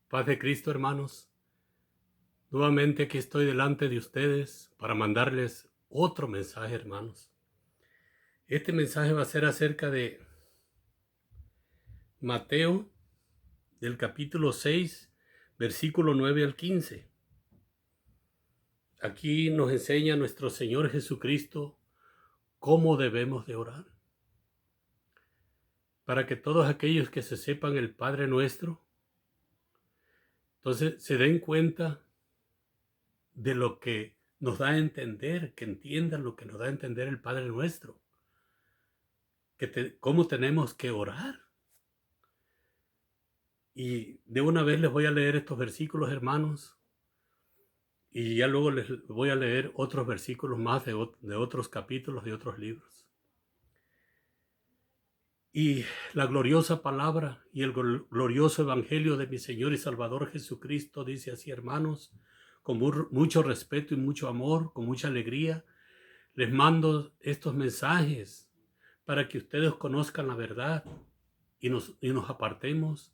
Paz de Cristo, hermanos. Nuevamente aquí estoy delante de ustedes para mandarles otro mensaje, hermanos. Este mensaje va a ser acerca de Mateo, del capítulo 6, versículo 9 al 15. Aquí nos enseña nuestro Señor Jesucristo cómo debemos de orar. Para que todos aquellos que se sepan el Padre Nuestro, entonces se den cuenta de lo que nos da a entender, que entiendan lo que nos da a entender el Padre Nuestro. Cómo tenemos que orar. Y de una vez les voy a leer estos versículos, hermanos, y ya luego les voy a leer otros versículos más de otros capítulos, de otros libros. Y la gloriosa palabra y el glorioso evangelio de mi Señor y Salvador Jesucristo dice así, hermanos, con mucho respeto y mucho amor, con mucha alegría, les mando estos mensajes para que ustedes conozcan la verdad y nos apartemos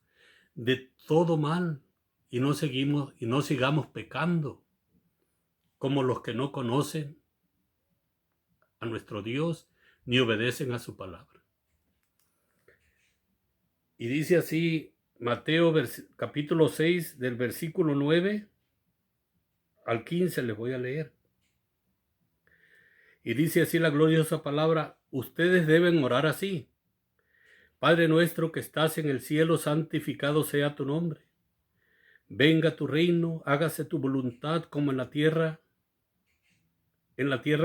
de todo mal y no sigamos pecando como los que no conocen a nuestro Dios ni obedecen a su palabra. Y dice así Mateo capítulo 6 del versículo 9 al 15 les voy a leer. Y dice así la gloriosa palabra: ustedes deben orar así: Padre nuestro que estás en el cielo, santificado sea tu nombre. Venga tu reino, hágase tu voluntad como en la tierra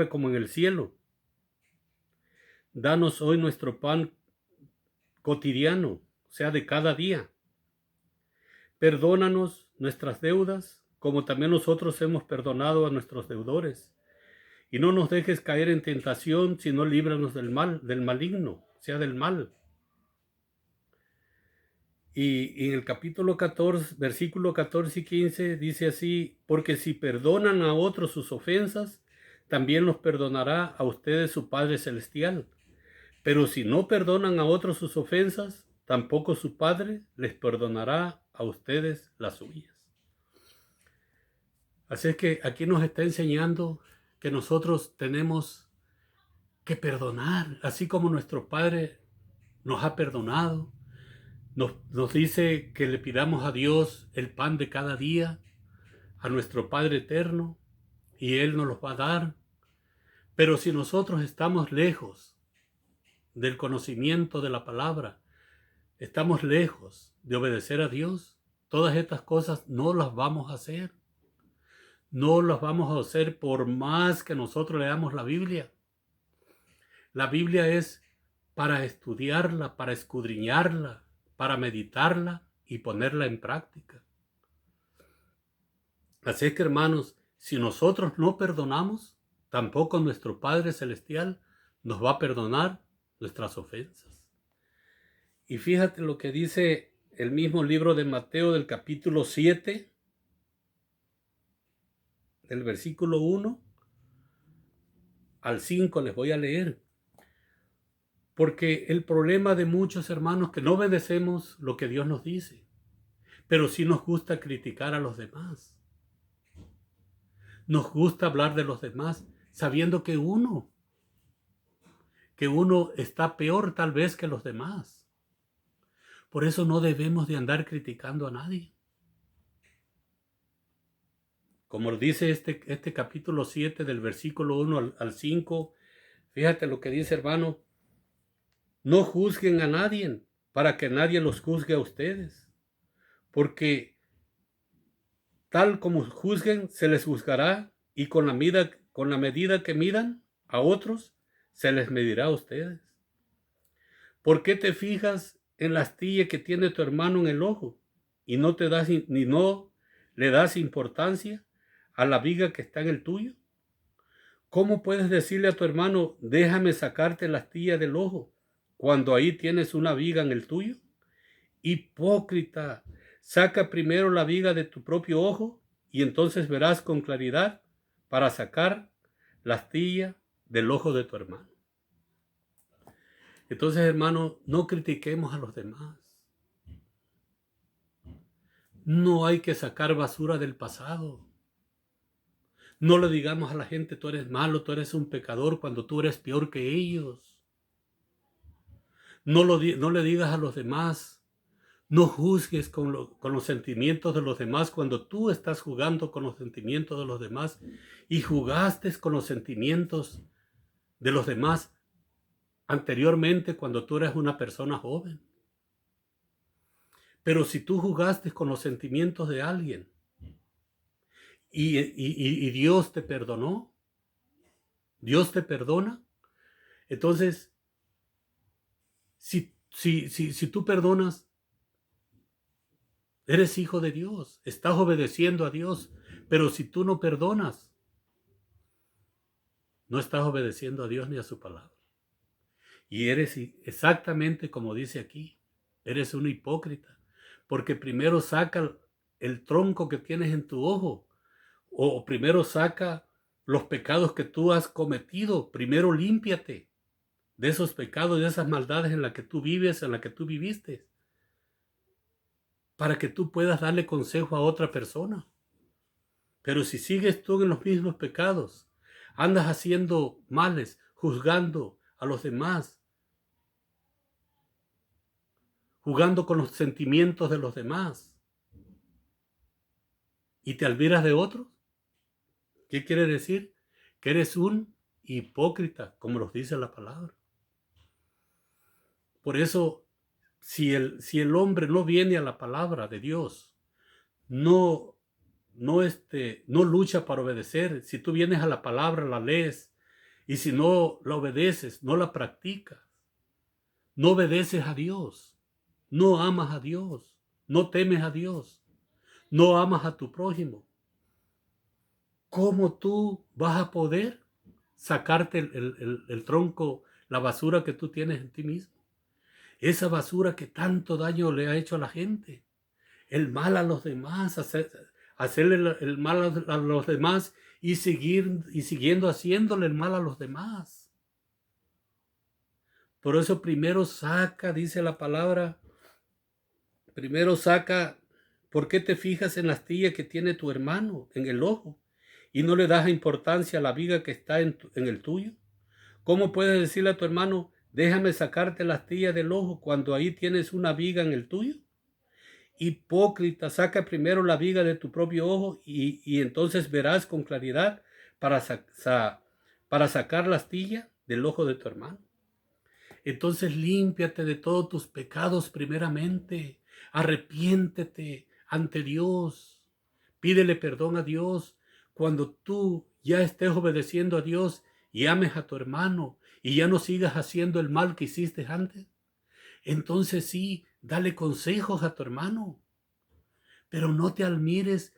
como en el cielo. Danos hoy nuestro pan cotidiano, o sea, de cada día. Perdónanos nuestras deudas, como también nosotros hemos perdonado a nuestros deudores. Y no nos dejes caer en tentación, sino líbranos del maligno, o sea, del mal. Y en el capítulo 14, versículo 14 y 15 dice así: porque si perdonan a otros sus ofensas, también los perdonará a ustedes su Padre Celestial. Pero si no perdonan a otros sus ofensas, tampoco su Padre les perdonará a ustedes las suyas. Así es que aquí nos está enseñando que nosotros tenemos que perdonar, así como nuestro Padre nos ha perdonado. Nos dice que le pidamos a Dios el pan de cada día, a nuestro Padre eterno, y Él nos los va a dar. Pero si nosotros estamos lejos del conocimiento de la palabra, estamos lejos de obedecer a Dios, todas estas cosas no las vamos a hacer. No las vamos a hacer por más que nosotros leamos la Biblia. La Biblia es para estudiarla, para escudriñarla, para meditarla y ponerla en práctica. Así es que, hermanos, si nosotros no perdonamos, tampoco nuestro Padre Celestial nos va a perdonar nuestras ofensas. Y fíjate lo que dice el mismo libro de Mateo del capítulo 7, del versículo 1 al 5 les voy a leer. Porque el problema de muchos hermanos que no obedecemos lo que Dios nos dice, pero sí nos gusta criticar a los demás. Nos gusta hablar de los demás sabiendo que uno está peor tal vez que los demás. Por eso no debemos de andar criticando a nadie. Como dice este capítulo 7 del versículo 1 al 5, fíjate lo que dice, hermano: no juzguen a nadie para que nadie los juzgue a ustedes, porque tal como juzguen, se les juzgará, y con la medida que midan a otros, se les medirá a ustedes. ¿Por qué te fijas en la astilla que tiene tu hermano en el ojo y no le das importancia a la viga que está en el tuyo? ¿Cómo puedes decirle a tu hermano: déjame sacarte la astilla del ojo, cuando ahí tienes una viga en el tuyo? Hipócrita, saca primero la viga de tu propio ojo y entonces verás con claridad para sacar la astilla del ojo de tu hermano. Entonces, hermano, no critiquemos a los demás. No hay que sacar basura del pasado. No le digamos a la gente, tú eres malo, tú eres un pecador, cuando tú eres peor que ellos. No le digas a los demás, no juzgues con los sentimientos de los demás cuando tú estás jugando con los sentimientos de los demás y jugaste con los sentimientos de los demás anteriormente cuando tú eras una persona joven. Pero si tú jugaste con los sentimientos de alguien y Dios te perdonó, Dios te perdona, entonces si tú perdonas, eres hijo de Dios, estás obedeciendo a Dios. Pero si tú no perdonas, no estás obedeciendo a Dios ni a su palabra. Y eres exactamente como dice aquí, eres un hipócrita, porque primero saca el tronco que tienes en tu ojo, o primero saca los pecados que tú has cometido, primero límpiate de esos pecados, de esas maldades en las que tú vives, en las que tú viviste, para que tú puedas darle consejo a otra persona. Pero si sigues tú en los mismos pecados, andas haciendo males, juzgando a los demás, jugando con los sentimientos de los demás, y te olvidas de otros, ¿qué quiere decir? Que eres un hipócrita, como nos dice la palabra. Por eso, si el hombre no viene a la palabra de Dios, no lucha para obedecer. Si tú vienes a la palabra, la lees, y si no la obedeces, no la practicas, no obedeces a Dios, no amas a Dios, no temes a Dios, no amas a tu prójimo, ¿cómo tú vas a poder sacarte el tronco, la basura que tú tienes en ti mismo? Esa basura que tanto daño le ha hecho a la gente, el mal a los demás, hacerle el mal a los demás y siguiendo haciéndole el mal a los demás. Por eso primero saca, dice la palabra, primero saca, ¿por qué te fijas en la astilla que tiene tu hermano en el ojo y no le das importancia a la viga que está en el tuyo? ¿Cómo puedes decirle a tu hermano, déjame sacarte la astilla del ojo cuando ahí tienes una viga en el tuyo? Hipócrita, saca primero la viga de tu propio ojo y entonces verás con claridad para sacar la astilla del ojo de tu hermano. Entonces límpiate de todos tus pecados primeramente, arrepiéntete ante Dios, pídele perdón a Dios. Cuando tú ya estés obedeciendo a Dios y ames a tu hermano y ya no sigas haciendo el mal que hiciste antes, entonces sí, dale consejos a tu hermano, pero no te admires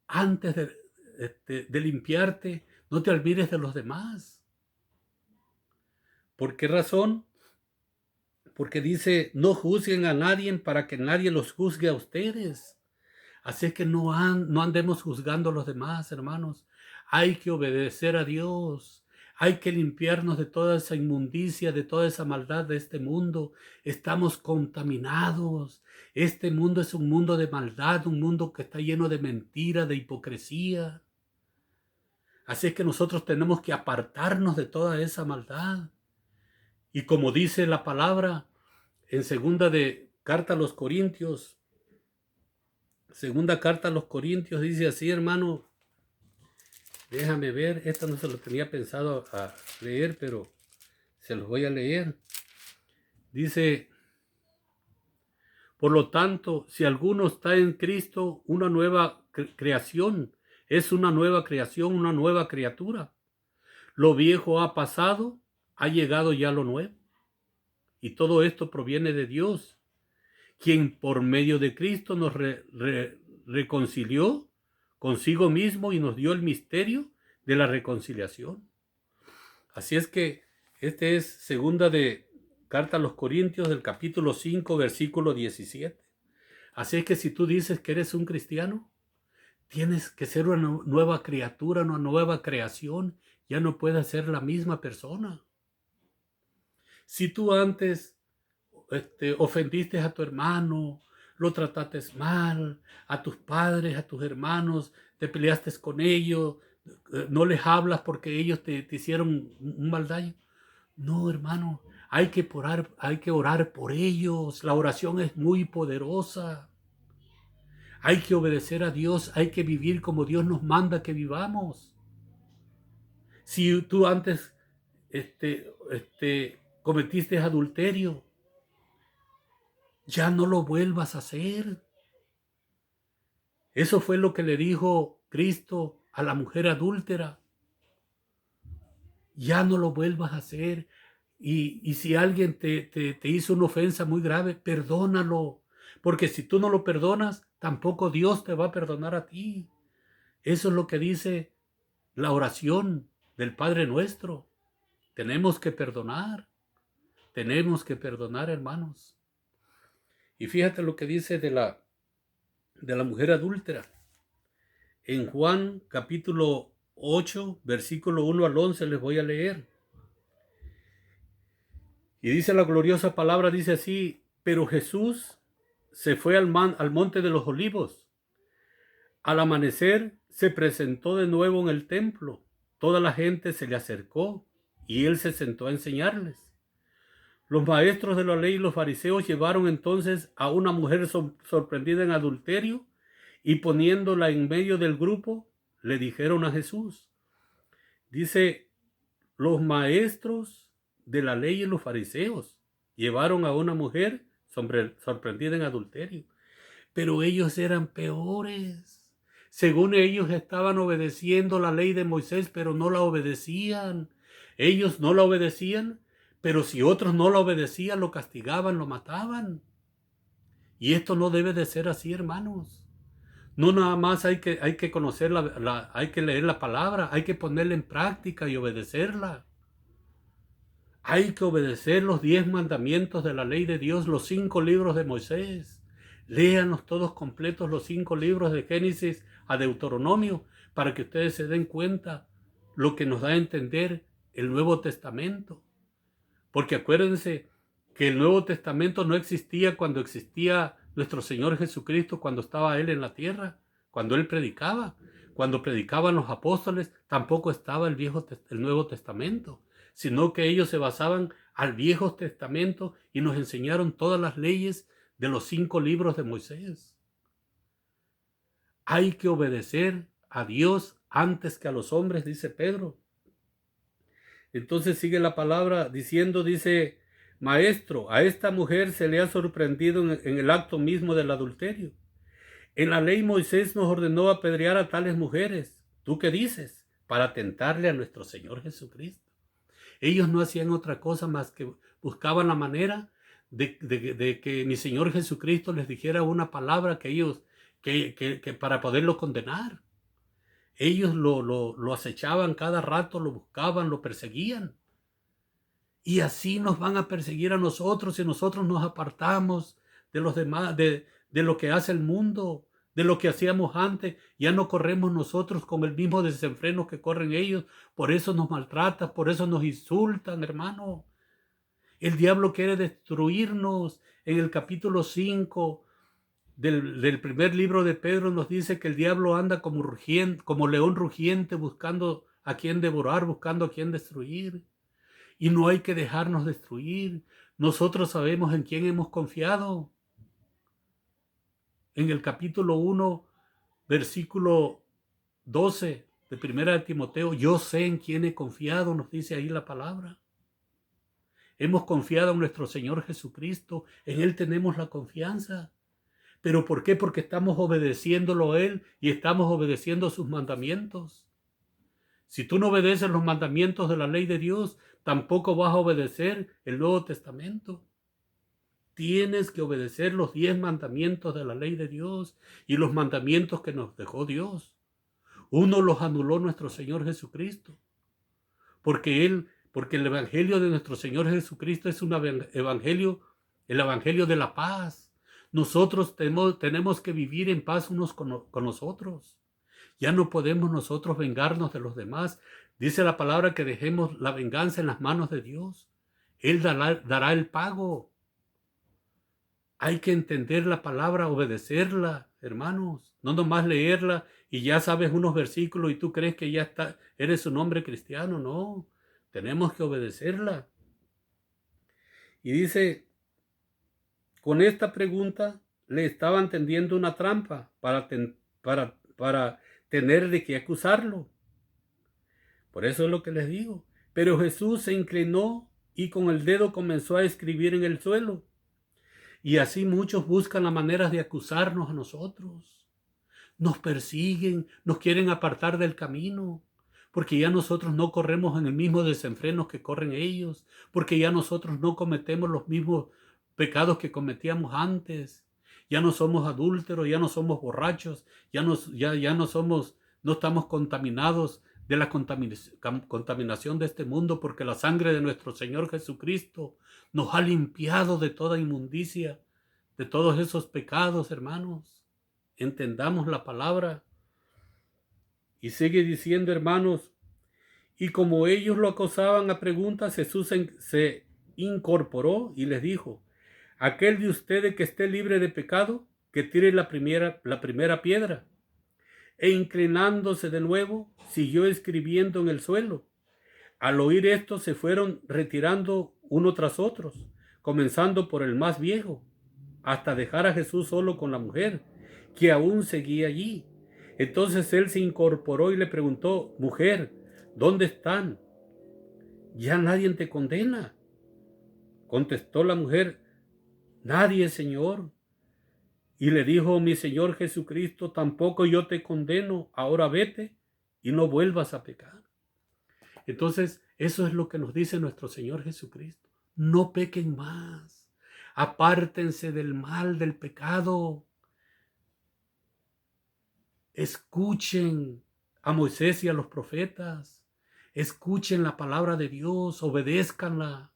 antes de limpiarte, no te admires de los demás. ¿Por qué razón? Porque dice, no juzguen a nadie para que nadie los juzgue a ustedes. Así es que no andemos juzgando a los demás, hermanos. Hay que obedecer a Dios. Hay que limpiarnos de toda esa inmundicia, de toda esa maldad de este mundo. Estamos contaminados. Este mundo es un mundo de maldad, un mundo que está lleno de mentira, de hipocresía. Así es que nosotros tenemos que apartarnos de toda esa maldad. Y como dice la palabra en segunda carta a los Corintios, segunda carta a los Corintios dice así, hermano, déjame ver, esta no se lo tenía pensado a leer, pero se los voy a leer. Dice, por lo tanto, si alguno está en Cristo, una nueva creación, es una nueva creación, una nueva criatura. Lo viejo ha pasado, ha llegado ya lo nuevo. Y todo esto proviene de Dios, quien por medio de Cristo nos reconcilió consigo mismo y nos dio el misterio de la reconciliación. Así es que este es segunda de carta a los Corintios del capítulo 5, versículo 17. Así es que si tú dices que eres un cristiano, tienes que ser una nueva criatura, una nueva creación. Ya no puedes ser la misma persona. Si tú antes ofendiste a tu hermano, lo trataste mal, a tus padres, a tus hermanos, te peleaste con ellos, no les hablas porque ellos te hicieron un mal daño. No, hermano, hay que orar por ellos. La oración es muy poderosa. Hay que obedecer a Dios, hay que vivir como Dios nos manda que vivamos. Si tú antes cometiste adulterio, ya no lo vuelvas a hacer. Eso fue lo que le dijo Cristo a la mujer adúltera. Ya no lo vuelvas a hacer. Y si alguien te hizo una ofensa muy grave, perdónalo. Porque si tú no lo perdonas, tampoco Dios te va a perdonar a ti. Eso es lo que dice la oración del Padre Nuestro. Tenemos que perdonar. Tenemos que perdonar, hermanos. Y fíjate lo que dice de la mujer adúltera. En Juan capítulo 8, versículo 1 al 11 les voy a leer. Y dice la gloriosa palabra, dice así: pero Jesús se fue al monte de los olivos. Al amanecer se presentó de nuevo en el templo. Toda la gente se le acercó y él se sentó a enseñarles. Los maestros de la ley y los fariseos llevaron entonces a una mujer sorprendida en adulterio y poniéndola en medio del grupo, le dijeron a Jesús. Dice, los maestros de la ley y los fariseos llevaron a una mujer sorprendida en adulterio. Pero ellos eran peores. Según ellos estaban obedeciendo la ley de Moisés, pero no la obedecían. Ellos no la obedecían, pero si otros no la obedecían, lo castigaban, lo mataban. Y esto no debe de ser así, hermanos. No nada más hay que conocer hay que leer la palabra, hay que ponerla en práctica y obedecerla. Hay que obedecer los 10 mandamientos de la ley de Dios, los 5 libros de Moisés. Léanlos todos completos, los 5 libros de Génesis a Deuteronomio, para que ustedes se den cuenta lo que nos da a entender el Nuevo Testamento. Porque acuérdense que el Nuevo Testamento no existía cuando existía nuestro Señor Jesucristo, cuando estaba Él en la tierra, cuando Él predicaba. Cuando predicaban los apóstoles, tampoco estaba el Nuevo Testamento, sino que ellos se basaban al Viejo Testamento y nos enseñaron todas las leyes de los 5 libros de Moisés. Hay que obedecer a Dios antes que a los hombres, dice Pedro. Entonces sigue la palabra diciendo, dice, maestro, a esta mujer se le ha sorprendido en el acto mismo del adulterio. En la ley Moisés nos ordenó apedrear a tales mujeres. ¿Tú qué dices? Para tentarle a nuestro Señor Jesucristo. Ellos no hacían otra cosa más que buscaban la manera de que mi Señor Jesucristo les dijera una palabra que para poderlo condenar. Ellos lo acechaban cada rato, lo buscaban, lo perseguían. Y así nos van a perseguir a nosotros si nosotros nos apartamos de los demás, de lo que hace el mundo, de lo que hacíamos antes. Ya no corremos nosotros con el mismo desenfreno que corren ellos. Por eso nos maltratan, por eso nos insultan, hermano. El diablo quiere destruirnos. En el capítulo 5 del primer libro de Pedro nos dice que el diablo anda como león rugiente, buscando a quien devorar, buscando a quien destruir. Y no hay que dejarnos destruir. Nosotros sabemos en quién hemos confiado. En el capítulo 1, versículo 12 de 1 de Timoteo, yo sé en quién he confiado, nos dice ahí la palabra. Hemos confiado en nuestro Señor Jesucristo, en Él tenemos la confianza. ¿Pero por qué? Porque estamos obedeciéndolo a Él y estamos obedeciendo sus mandamientos. Si tú no obedeces los mandamientos de la ley de Dios, tampoco vas a obedecer el Nuevo Testamento. Tienes que obedecer los 10 mandamientos de la ley de Dios y los mandamientos que nos dejó Dios. Uno los anuló nuestro Señor Jesucristo, porque el evangelio de nuestro Señor Jesucristo es el evangelio de la paz. Nosotros tenemos que vivir en paz unos con nosotros. Ya no podemos nosotros vengarnos de los demás. Dice la palabra que dejemos la venganza en las manos de Dios. Él dará el pago. Hay que entender la palabra, obedecerla, hermanos. No nomás leerla y ya sabes unos versículos y tú crees que ya está, eres un hombre cristiano. No, tenemos que obedecerla. Y dice, con esta pregunta le estaban tendiendo una trampa para tener de qué acusarlo. Por eso es lo que les digo. Pero Jesús se inclinó y con el dedo comenzó a escribir en el suelo. Y así muchos buscan las maneras de acusarnos a nosotros. Nos persiguen, nos quieren apartar del camino, porque ya nosotros no corremos en el mismo desenfreno que corren ellos, porque ya nosotros no cometemos los mismos pecados que cometíamos antes. Ya no somos adúlteros, ya no somos borrachos, ya no somos, no estamos contaminados de la contaminación de este mundo, porque la sangre de nuestro Señor Jesucristo nos ha limpiado de toda inmundicia, de todos esos pecados, hermanos. Entendamos la palabra. Y sigue diciendo, hermanos, y como ellos lo acosaban a preguntas, Jesús se incorporó y les dijo, aquel de ustedes que esté libre de pecado, que tire la primera piedra. E inclinándose de nuevo, siguió escribiendo en el suelo. Al oír esto, se fueron retirando uno tras otro, comenzando por el más viejo, hasta dejar a Jesús solo con la mujer, que aún seguía allí. Entonces él se incorporó y le preguntó, mujer, ¿dónde están? Ya nadie te condena. Contestó la mujer, nadie, Señor. Y le dijo, mi Señor Jesucristo, tampoco yo te condeno, ahora vete y no vuelvas a pecar. Entonces, eso es lo que nos dice nuestro Señor Jesucristo. No pequen más. Apártense del mal, del pecado. Escuchen a Moisés y a los profetas. Escuchen la palabra de Dios, obedézcanla.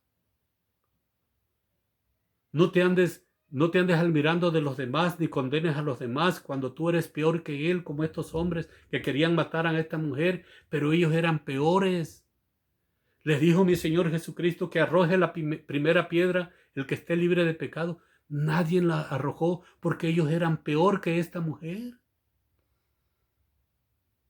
No te andes admirando de los demás ni condenes a los demás cuando tú eres peor que él, como estos hombres que querían matar a esta mujer, pero ellos eran peores. Les dijo mi Señor Jesucristo que arroje la primera piedra el que esté libre de pecado. Nadie la arrojó porque ellos eran peor que esta mujer.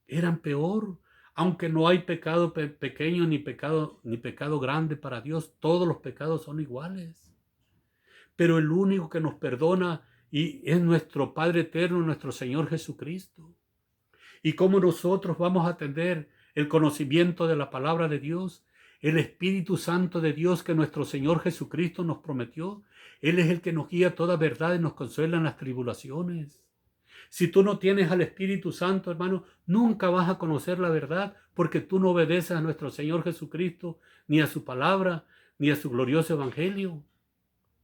Eran peor. Aunque no hay pecado pequeño ni pecado grande para Dios, todos los pecados son iguales. Pero el único que nos perdona y es nuestro Padre eterno, nuestro Señor Jesucristo. ¿Y cómo nosotros vamos a tener el conocimiento de la palabra de Dios? El Espíritu Santo de Dios que nuestro Señor Jesucristo nos prometió. Él es el que nos guía a toda verdad y nos consuela en las tribulaciones. Si tú no tienes al Espíritu Santo, hermano, nunca vas a conocer la verdad porque tú no obedeces a nuestro Señor Jesucristo, ni a su palabra, ni a su glorioso evangelio,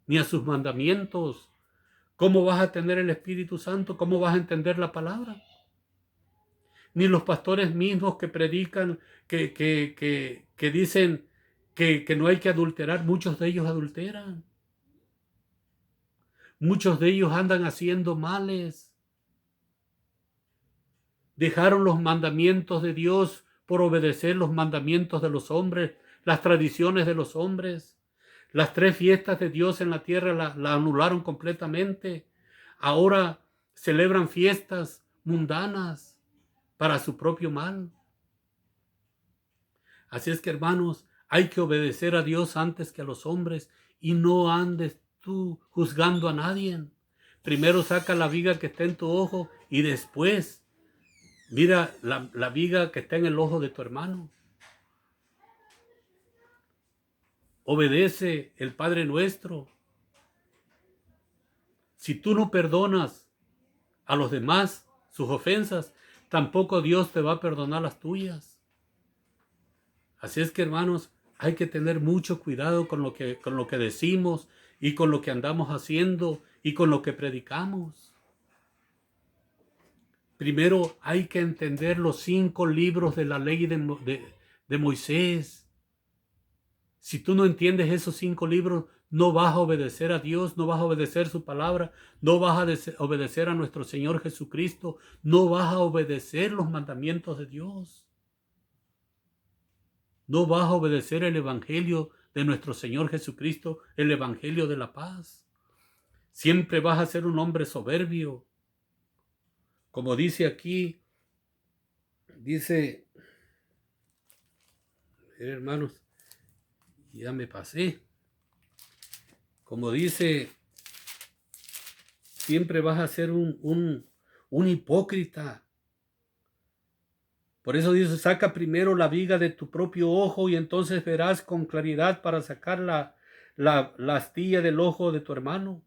ni a sus mandamientos. ¿Cómo vas a tener el Espíritu Santo? ¿Cómo vas a entender la palabra? Ni los pastores mismos que predican, que dicen que no hay que adulterar, muchos de ellos adulteran. Muchos de ellos andan haciendo males. Dejaron los mandamientos de Dios por obedecer los mandamientos de los hombres, las tradiciones de los hombres. Las 3 fiestas de Dios en la tierra la anularon completamente. Ahora celebran fiestas mundanas para su propio mal. Así es que, hermanos, hay que obedecer a Dios antes que a los hombres y no andes tú juzgando a nadie. Primero saca la viga que está en tu ojo y después mira la viga que está en el ojo de tu hermano. Obedece el Padre Nuestro. Si tú no perdonas a los demás sus ofensas, tampoco Dios te va a perdonar las tuyas. Así es que, hermanos, hay que tener mucho cuidado con lo que decimos y con lo que andamos haciendo y con lo que predicamos. Primero hay que entender los 5 libros de la ley de Moisés. Si tú no entiendes esos 5 libros, no vas a obedecer a Dios, no vas a obedecer su palabra, no vas a obedecer a nuestro Señor Jesucristo, no vas a obedecer los mandamientos de Dios. No vas a obedecer el evangelio de nuestro Señor Jesucristo, el evangelio de la paz. Siempre vas a ser un hombre soberbio. Como dice aquí, dice, hermanos, ya me pasé. Como dice, siempre vas a ser un hipócrita. Por eso dice, saca primero la viga de tu propio ojo y entonces verás con claridad para sacar la astilla del ojo de tu hermano.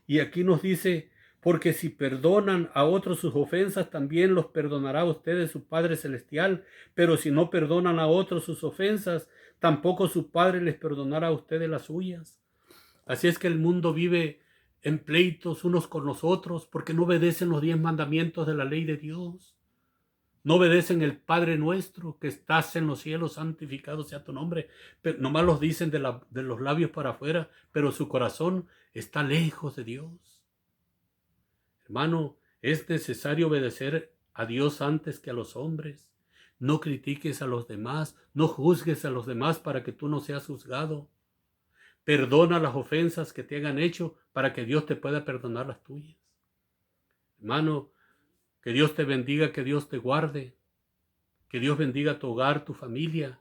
Y aquí nos dice, porque si perdonan a otros sus ofensas, también los perdonará a ustedes su Padre Celestial. Pero si no perdonan a otros sus ofensas, tampoco su Padre les perdonará a ustedes las suyas. Así es que el mundo vive en pleitos unos con los otros porque no obedecen los 10 mandamientos de la ley de Dios. No obedecen el Padre nuestro que estás en los cielos, santificado sea tu nombre. Pero nomás los dicen de los labios para afuera, pero su corazón está lejos de Dios. Hermano, es necesario obedecer a Dios antes que a los hombres. No critiques a los demás, no juzgues a los demás para que tú no seas juzgado. Perdona las ofensas que te hayan hecho para que Dios te pueda perdonar las tuyas. Hermano, que Dios te bendiga, que Dios te guarde, que Dios bendiga tu hogar, tu familia,